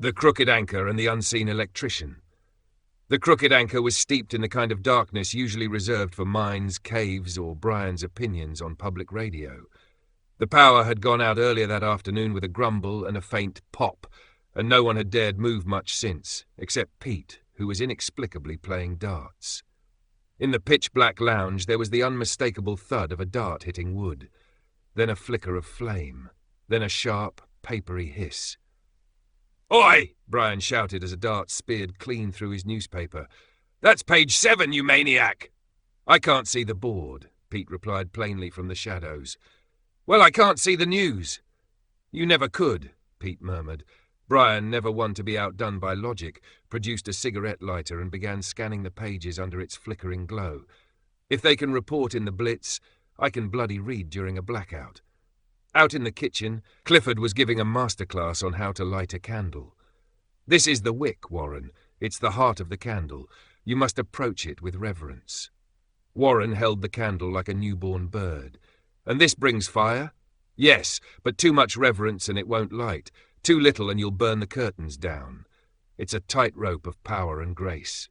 The Crooked Anchor and the Unseen Electrician. The Crooked Anchor was steeped in the kind of darkness usually reserved for mines, caves, or Brian's opinions on public radio. The power had gone out earlier that afternoon with a grumble and a faint pop, and no one had dared move much since, except Pete, who was inexplicably playing darts. In the pitch-black lounge there was the unmistakable thud of a dart hitting wood, then a flicker of flame, then a sharp, papery hiss. "Oi!" Brian shouted as a dart speared clean through his newspaper. "That's page 7, you maniac!" "I can't see the board," Pete replied plainly from the shadows. "Well, I can't see the news." "You never could," Pete murmured. Brian, never one to be outdone by logic, produced a cigarette lighter and began scanning the pages under its flickering glow. "If they can report in the Blitz, I can bloody read during a blackout." Out in the kitchen, Clifford was giving a masterclass on how to light a candle. "This is the wick, Warren. It's the heart of the candle. You must approach it with reverence." Warren held the candle like a newborn bird. "And this brings fire?" "Yes, but too much reverence and it won't light. Too little and you'll burn the curtains down. It's a tightrope of power and grace."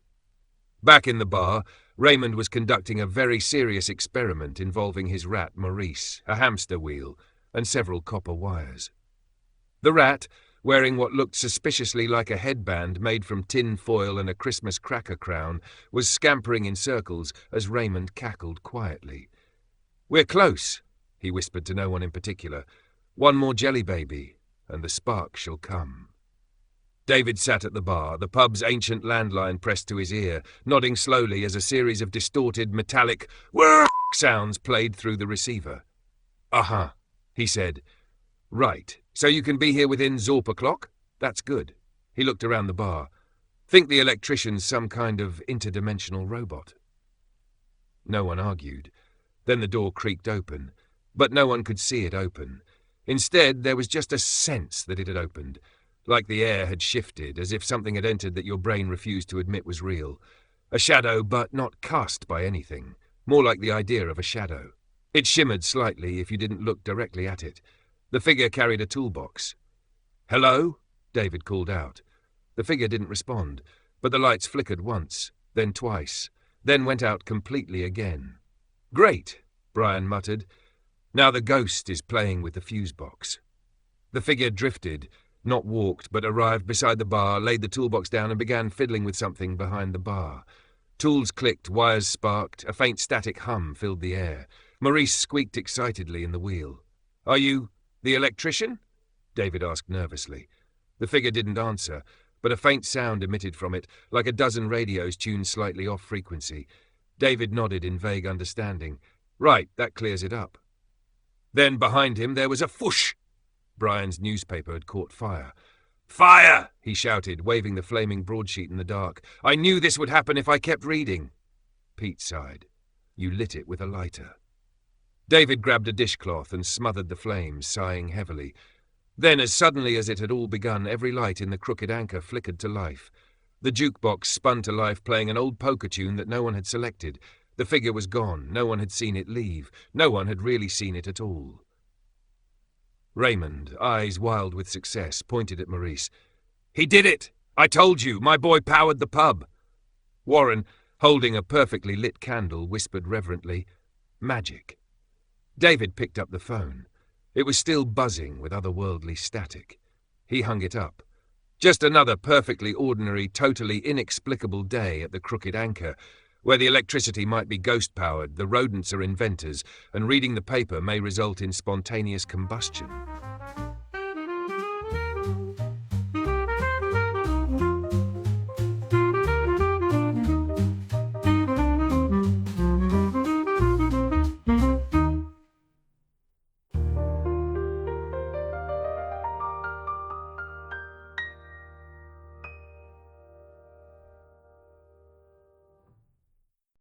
Back in the bar, Raymond was conducting a very serious experiment involving his rat Maurice, a hamster wheel, and several copper wires. The rat, wearing what looked suspiciously like a headband made from tin foil and a Christmas cracker crown, was scampering in circles as Raymond cackled quietly. "We're close," he whispered to no one in particular. "One more jelly baby, and the spark shall come." David sat at the bar, the pub's ancient landline pressed to his ear, nodding slowly as a series of distorted, metallic "whirr" sounds played through the receiver. "Uh-huh," he said. "Right, so you can be here within Zorp o'clock? That's good." He looked around the bar. "Think the electrician's some kind of interdimensional robot?" No one argued. Then the door creaked open, but no one could see it open. Instead, there was just a sense that it had opened, like the air had shifted, as if something had entered that your brain refused to admit was real. A shadow, but not cast by anything, more like the idea of a shadow. It shimmered slightly if you didn't look directly at it. The figure carried a toolbox. "Hello?" David called out. The figure didn't respond, but the lights flickered once, then twice, then went out completely again. "Great," Brian muttered. "Now the ghost is playing with the fuse box." The figure drifted, not walked, but arrived beside the bar, laid the toolbox down and began fiddling with something behind the bar. Tools clicked, wires sparked, a faint static hum filled the air. Maurice squeaked excitedly in the wheel. "Are you the electrician?" David asked nervously. The figure didn't answer, but a faint sound emitted from it, like a dozen radios tuned slightly off frequency. David nodded in vague understanding. "Right, that clears it up." Then behind him there was a whoosh. Brian's newspaper had caught fire. "Fire!" he shouted, waving the flaming broadsheet in the dark. "I knew this would happen if I kept reading." Pete sighed. "You lit it with a lighter." David grabbed a dishcloth and smothered the flames, sighing heavily. Then, as suddenly as it had all begun, every light in the Crooked Anchor flickered to life. The jukebox spun to life, playing an old poker tune that no one had selected. The figure was gone. No one had seen it leave. No one had really seen it at all. Raymond, eyes wild with success, pointed at Maurice. "He did it! I told you! My boy powered the pub!" Warren, holding a perfectly lit candle, whispered reverently, "Magic." David picked up the phone. It was still buzzing with otherworldly static. He hung it up. Just another perfectly ordinary, totally inexplicable day at the Crooked Anchor, where the electricity might be ghost-powered, the rodents are inventors, and reading the paper may result in spontaneous combustion.